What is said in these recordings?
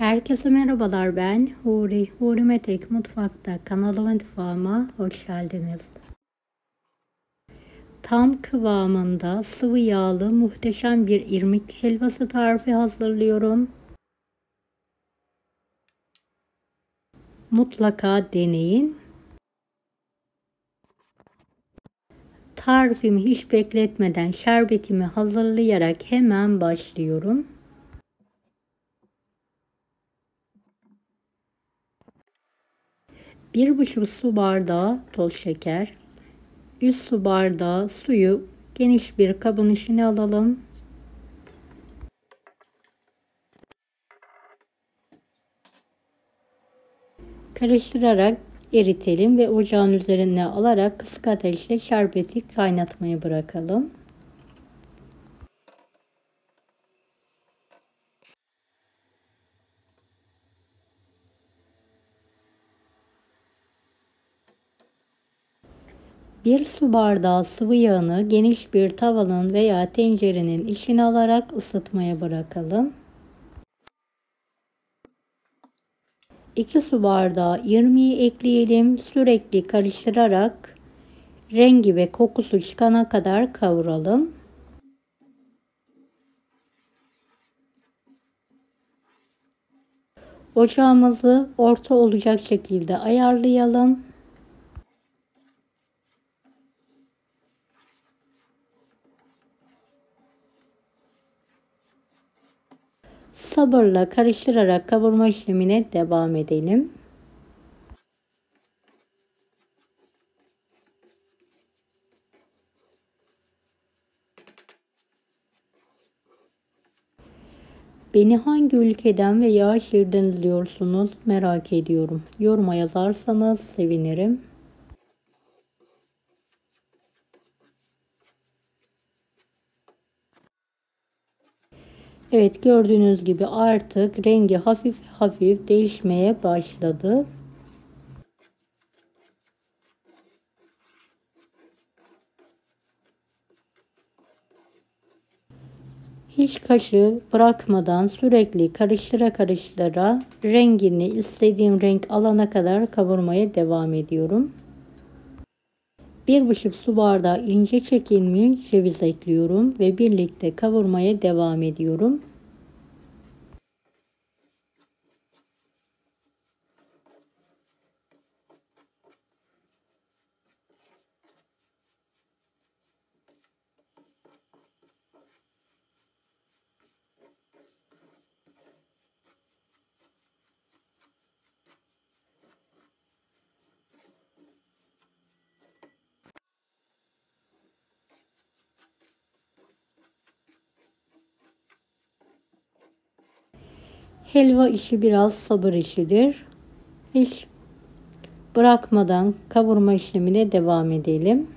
Herkese merhabalar, ben Huri. Huri Metek Mutfak'ta kanalıma mutfağıma hoş geldiniz. Tam kıvamında sıvı yağlı muhteşem bir irmik helvası tarifi hazırlıyorum. Mutlaka deneyin. Tarifimi hiç bekletmeden şerbetimi hazırlayarak hemen başlıyorum. 1,5 su bardağı toz şeker, 3 su bardağı suyu geniş bir kabın içine alalım. Karıştırarak eritelim ve ocağın üzerine alarak kısık ateşte şerbeti kaynatmaya bırakalım. Bir su bardağı sıvı yağını geniş bir tavanın veya tencerenin içine alarak ısıtmaya bırakalım. 2 su bardağı irmiği ekleyelim. Sürekli karıştırarak rengi ve kokusu çıkana kadar kavuralım. Ocağımızı orta olacak şekilde ayarlayalım. Sabırla karıştırarak kavurma işlemine devam edelim. Beni hangi ülkeden veya şehirden izliyorsunuz merak ediyorum. Yoruma yazarsanız sevinirim. Evet, gördüğünüz gibi artık rengi hafif hafif değişmeye başladı. Hiç kaşığı bırakmadan sürekli karıştıra rengini istediğim renk alana kadar kavurmaya devam ediyorum. 1,5 su bardağı ince çekilmiş ceviz ekliyorum ve birlikte kavurmaya devam ediyorum. Helva işi biraz sabır işidir. Hiç bırakmadan kavurma işlemine devam edelim.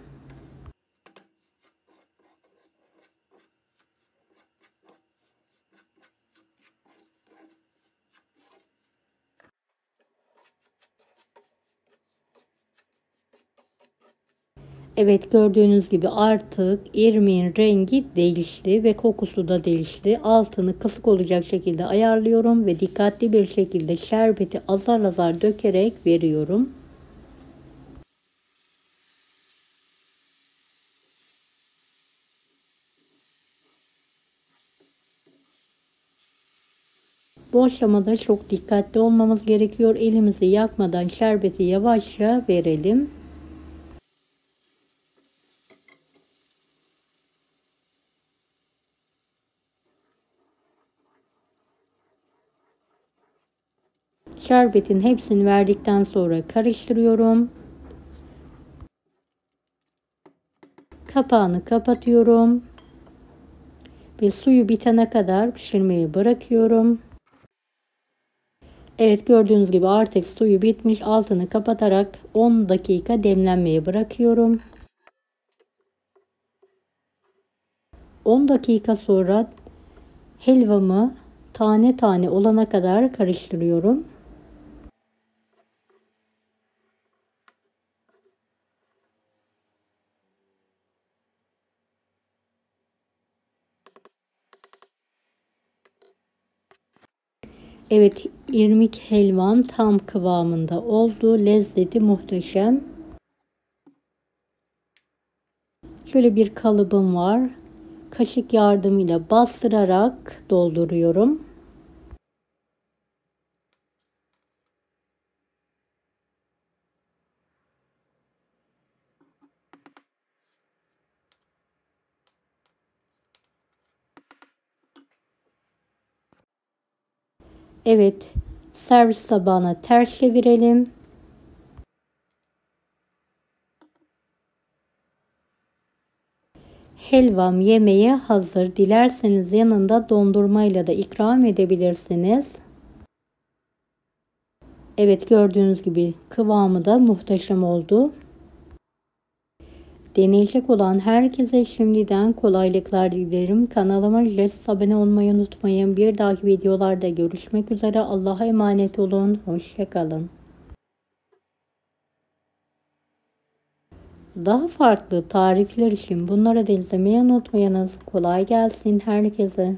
Evet, gördüğünüz gibi artık irmiğin rengi değişti ve kokusu da değişti. Altını kısık olacak şekilde ayarlıyorum ve dikkatli bir şekilde şerbeti azar azar dökerek veriyorum. Bu aşamada çok dikkatli olmamız gerekiyor. Elimizi yakmadan şerbeti yavaşça verelim. Şerbetin hepsini verdikten sonra karıştırıyorum. Kapağını kapatıyorum ve suyu bitene kadar pişirmeyi bırakıyorum. Evet, gördüğünüz gibi artık suyu bitmiş. Altını kapatarak 10 dakika demlenmeye bırakıyorum. 10 dakika sonra helvamı tane tane olana kadar karıştırıyorum. Evet, irmik helvam tam kıvamında oldu. Lezzeti muhteşem. Şöyle bir kalıbım var. Kaşık yardımıyla bastırarak dolduruyorum. Evet, servis tabağına ters çevirelim. Helvam yemeğe hazır. Dilerseniz yanında dondurmayla da ikram edebilirsiniz. Evet, gördüğünüz gibi kıvamı da muhteşem oldu. Deneyecek olan herkese şimdiden kolaylıklar dilerim. Kanalıma ücretsiz abone olmayı unutmayın. Bir dahaki videolarda görüşmek üzere. Allah'a emanet olun. Hoşça kalın. Daha farklı tarifler için bunları da izlemeyi unutmayınız. Kolay gelsin herkese.